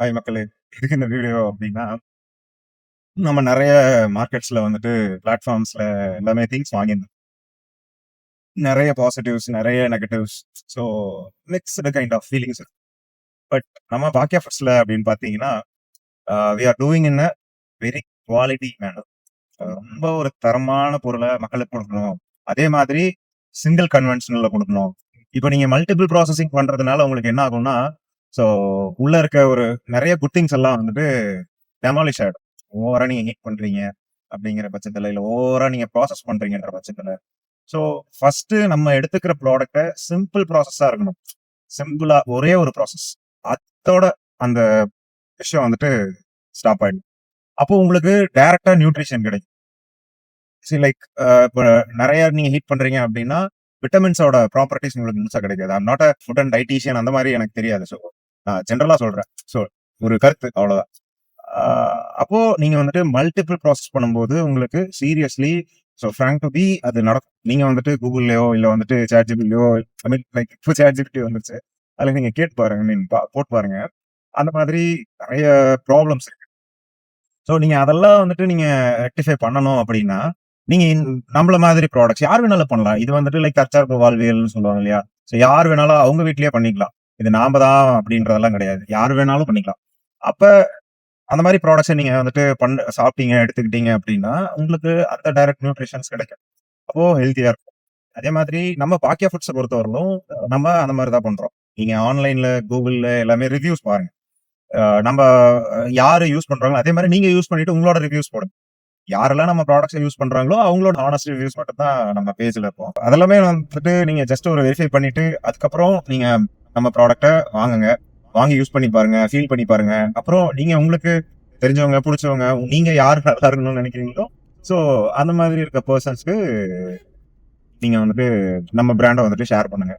Hi மக்களே! எதுக்கு இந்த வீடியோ அப்டின்னா, நம்ம நெறைய மார்க்கெட்ஸ்ல வந்துட்டு பிளாட்ஃபார்ம்ஸ்ல எல்லாமே திங்ஸ் வாங்கியிருந்தோம். நெறைய பாசிட்டிவ்ஸ், நெறைய negatives. So mixed kind of feelings இருக்கு. பட் நம்ம பாக்கியா ஃபுட்ஸ்ல அப்டின்னு பார்த்தீங்கன்னா, we are doing in a very quality manner. ரொம்ப ஒரு தரமான பொருள மக்களுக்கு குடுக்கணும். அதே மாதிரி சிங்கிள் கன்வென்ஷனல்ல குடுக்கணும். இப்ப நீங்க மல்டிபிள் ப்ராசஸிங் பண்றதுனால உங்களுக்கு என்ன ஆகும்னா, ஸோ உள்ள இருக்க ஒரு நெறைய குட் திங்ஸ் எல்லாம் வந்துட்டு டெமாலிஷ் ஆயிடும். ஓவரா நீங்க ஹீட் பண்றீங்க அப்படிங்கிற பட்சத்துல, இல்ல ஓவரா நீங்க ப்ராசஸ் பண்றீங்கன்ற பட்சத்துல. ஸோ ஃபர்ஸ்ட் நம்ம எடுத்துக்கிற ப்ராடக்ட்ட சிம்பிள் ப்ராசஸா இருக்கணும். சிம்பிளா ஒரே ஒரு ப்ராசஸ். அத்தோட அந்த விஷயம் வந்துட்டு ஸ்டாப் ஆயிடும். அப்போ உங்களுக்கு டைரக்ட்டா நியூட்ரிஷன் கிடைக்கும். லைக் இப்ப நெறைய நீங்க ஹீட் பண்றீங்க அப்படின்னா, விட்டமின்ஸோட ப்ராப்பர்ட்டீஸ் உங்களுக்கு முழுசா கிடைக்காது. I'm not a food and dietician அந்த மாரி எனக்கு தெரியாது. ஸோ நான் ஜெனரலா சொல்றேன். ஸோ ஒரு கருத்து அவ்வளவுதான். ஆ, அப்போ நீங்க வந்துட்டு மல்டிபிள் ப்ராசஸ் பண்ணும்போது உங்களுக்கு seriously so frank to be அது நடக்கும். நீங்க வந்துட்டு கூகுள்லயோ இல்ல வந்துட்டு ChatGPTலயோ ஐ மீன் லைக் இப்போ ChatGPT வந்துருச்சு. அதுல நீங்க கேட்டு பாருங்க. மீன் போட்டு பாருங்க. அந்த மாதிரி நெறைய ப்ராப்ளம்ஸ் இருக்கு. ஸோ நீங்க அதெல்லாம் வந்துட்டு நீங்க ரெக்டிஃபை பண்ணணும் அப்படின்னா, நீங்க நம்மள மாதிரி ப்ராடக்ட்ஸ் யார் வேணாலும் பண்ணலாம். இது வந்துட்டு லைக் தற்சார்பு வாழ்வியல்னு சொல்லுவாங்க இல்லையா? ஸோ யார் வேணாலும் அவங்க வீட்லயே பண்ணிக்கலாம். இது நாம தான் அப்படின்றதெல்லாம் கிடையாது. யார் வேணாலும் பண்ணிக்கலாம். அப்ப அந்த மாரி ப்ராடக்ட்ஸ நீங்க வந்துட்டு சாப்பிட்டீங்க, எடுத்துக்கிட்டீங்க அப்டின்னா, உங்களுக்கு அந்த டைரக்ட் நியூட்ரிஷன்ஸ் கிடைக்கும். அப்போ ஹெல்த்தியா இருக்கும். அதே மாதிரி நம்ம பாக்கியா ஃபுட்ஸ பொறுத்தவரையிலும், நம்ம அந்த மாரி தான் பண்றோம். நீங்க ஆன்லைன்ல, கூகுள்ல எல்லாமே ரிவ்யூஸ் பாருங்க. நம்ப யாரு யூஸ் பண்றாங்களோ, அதே மாரி நீங்க யூஸ் பண்ணிட்டு உங்களோட ரிவ்யூஸ் போடுங்க. யாரெல்லாம் நம்ம ப்ராடக்ட்ஸ யூஸ் பண்றாங்களோ, அவங்களோட ஹானஸ்ட் ரிவ்யூஸ் மட்டும் தான் நம்ம பேஜ்ல இருக்கும். அதெல்லாமே வந்துட்டு நீங்க ஜஸ்ட் ஒரு வெரிஃபை பண்ணிட்டு, அதுக்கப்புறம் நீங்க நம்ம ப்ராடக்ட்ட வாங்குங்க. வாங்கி யூஸ் பண்ணி பாருங்க. ஃபீல் பண்ணி பாருங்க. அப்புறம் நீங்க உங்களுக்கு தெரிஞ்சவங்க, புடிச்சவங்க, நீங்க யாரு நல்லா இருக்கணும்னு நெனைக்கிறீங்களோ, ஸோ அந்த மாதிரி இருக்க பெர்சன்ஸ்க்கு நீங்க வந்துட்டு நம்ம பிராண்ட வந்துட்டு ஷேர் பண்ணுங்க.